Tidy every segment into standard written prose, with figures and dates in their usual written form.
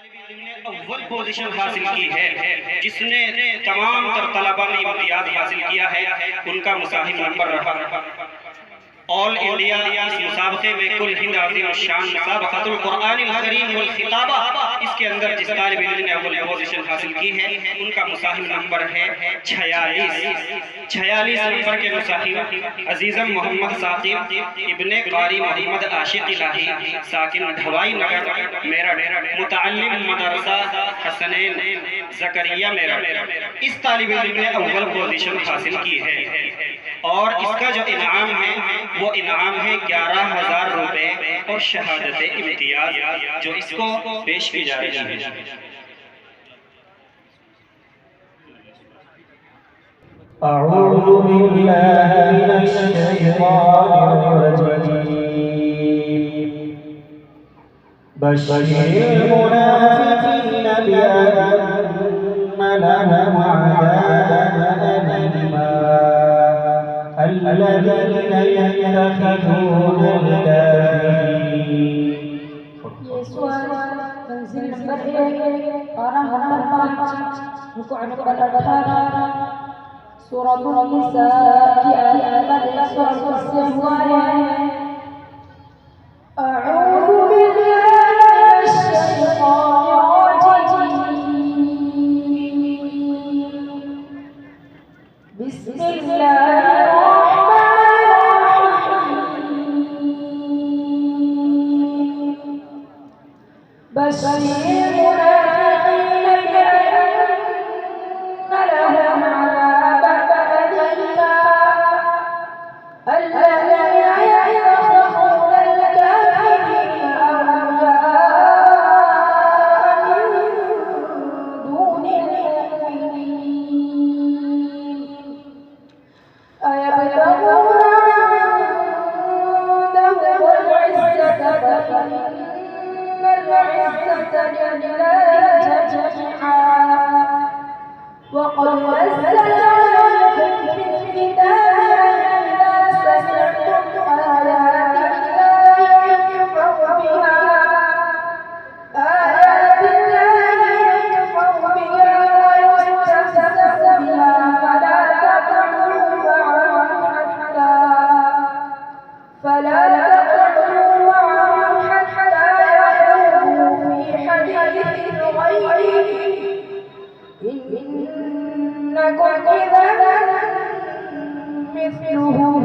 अव्वल पोजीशन हासिल की है, जिसने तमाम तर तलबा में इम्तियाज हासिल किया है, उनका मुसाहिब नंबर रहा। ऑल इंडिया इस मुसाबके में कुल हिंद आज़िम शान मुसाबक़तुल कुरानिल करीम वल खिताबा, इसके अंदर जिस तालिब इल्म ने अव्वल पोजीशन हासिल की है, उनका मुसाहिब नंबर है 46 नंबर के मुसाहिब अजीज़म मोहम्मद साकिब इब्ने कारी मोहम्मद आशिक इलाही साकिन ढवाई नगर मेरठ मुतअल्लिम मदरसा हसनैन ज़करिया मेरठ, इस तालिब इल्म ने अव्वल पोजीशन हासिल की है। और इसका जो इनाम है वो इनाम है 11,000 रुपए और शहादत इम्तियाज, जो इसको पेश की जा रही है। अऊज़ु बिल्लाहि मिनश शैतानिर रजीम। बश्शिरिल मुनाफ़िक़ीना बिअन्ना लहुम अज़ाबन अलीमा الذين يتخذون الكافرين। ये सूरा तंज़ील नंबर 1 पारा नंबर 5 रुकू नंबर 18 सूरह निसा की आयत नंबर 100 से हुआ है। अऊज़ु बिल्लाहि मिनश शैतानिर रजीम। बिस्मिल्लाह बश्शिरिल मुनाफ़िक़ीना बिअन्ना लहुम अज़ाबन अलीमा الذين يتخذون الكافرين أولياء من دون المؤمنين أيبتغون عندهم العزة فإن العزة لله جميعا وقد نزل عليكم في الكتاب إذا سمعتم آيات الله يكفر بها ويستهزأ بها فلا تقعدوا معهم حتى يخوضوا في حديث غيره إنكم إذا مثلهم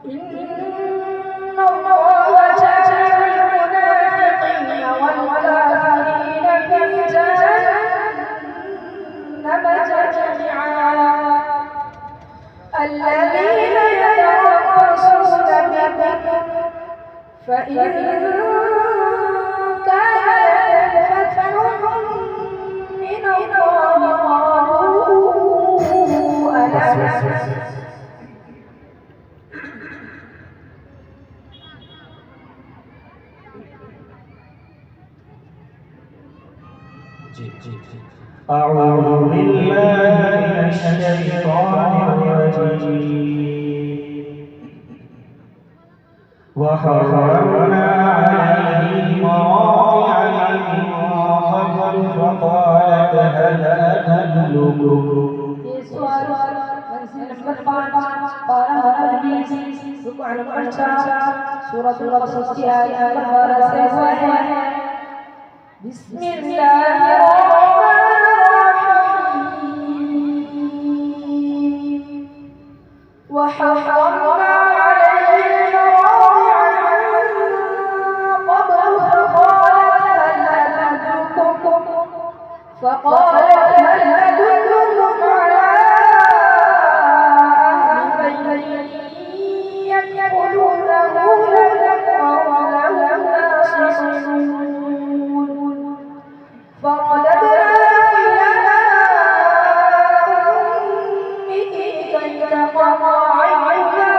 إن الله جامع المنافقين والكافرين في جهنم جميعا الذين يتربصون بكم فإن كان لكم فتح من الله أعوذ بالله من الشيطان الرجيم وحرمنا عليه مراضع من قبل فقالت هل أدلكم। ये सूरा तंज़ील नंबर 5 पारा नंबर 20 रुकू नंबर 4 सूरह क़सस की आयत नंबर 12 से हुआ है। बिस्मिल्लाहिर्रहमानिर्रहीम وحرمنا عليه المراضع من قبل فقالت هل أدلكم على أهل بيت يكفلونه لكم وهم ناصحون فرددنا إلى أمه كي تقر عينها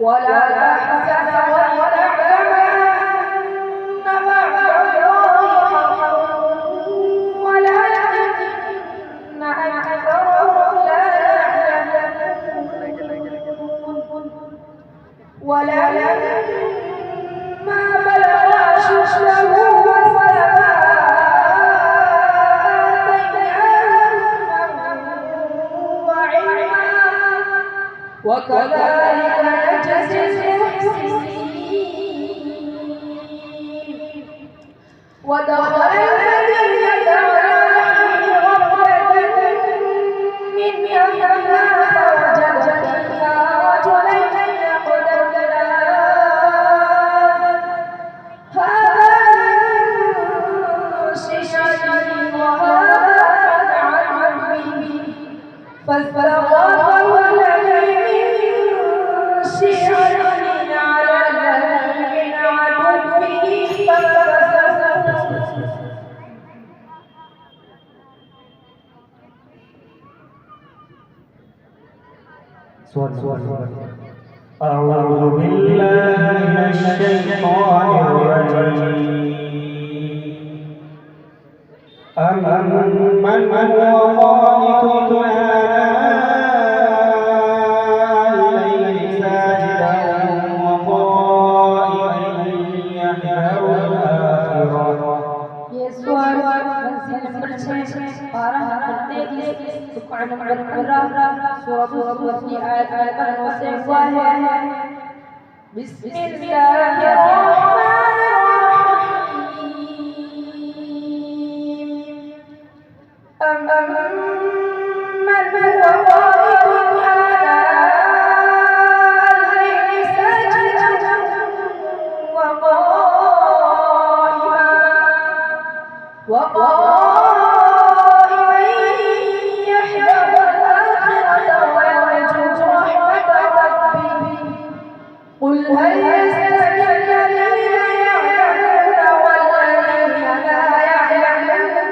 ولا تحزن ولتعلم أن وعد الله حق ولكن أكثرهم لا يعلمون ولما بلغ أشده وكذلك نجزي المحسنين ودخل المدينة على غفلة من أهلها فوجد فيها رجلين يقتتلان هذا من شيعته وهذا من عدوه فاستغاثه الذي من شيعته على الذي من عدوه أعوذ بالله من الشيطان الرجيم أمن هو قانت آناء الليل ساجدا وقائما يحذر الآخرة. Surah قل هل يستوي الذين يعلمون والذين لا يعلمون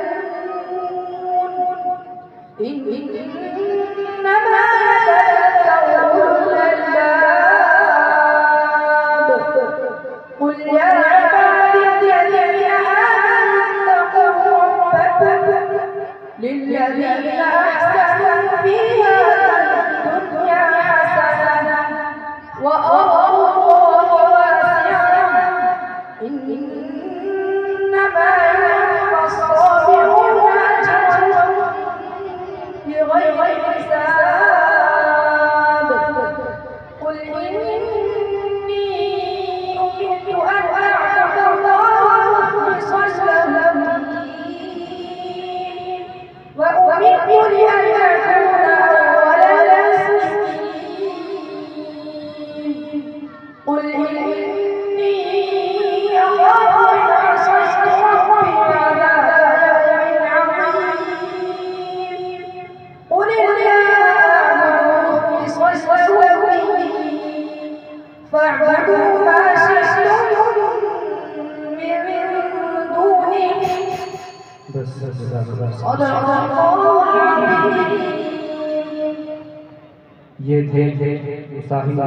إنما يتذكر أولو الألباب قل يا عبادي الذين آمنوا اتقوا ربكم للذين أحسنوا في هذه الدنيا حسنة وأرض الله واسعة إنما يوفى الصابرون أجرهم بغير حساب قل إني أمرت أن أعبد الله مخلصا له الدين وأمرت لأن أكون أول المسلمين قل إني أخاف إن عصيت ربي عذاب يوم عظيم قل الله أعبد مخلصا له الدين فاعبدوا ما شئتم من دونه صدق الله العظيم. ये थे मुसाहिब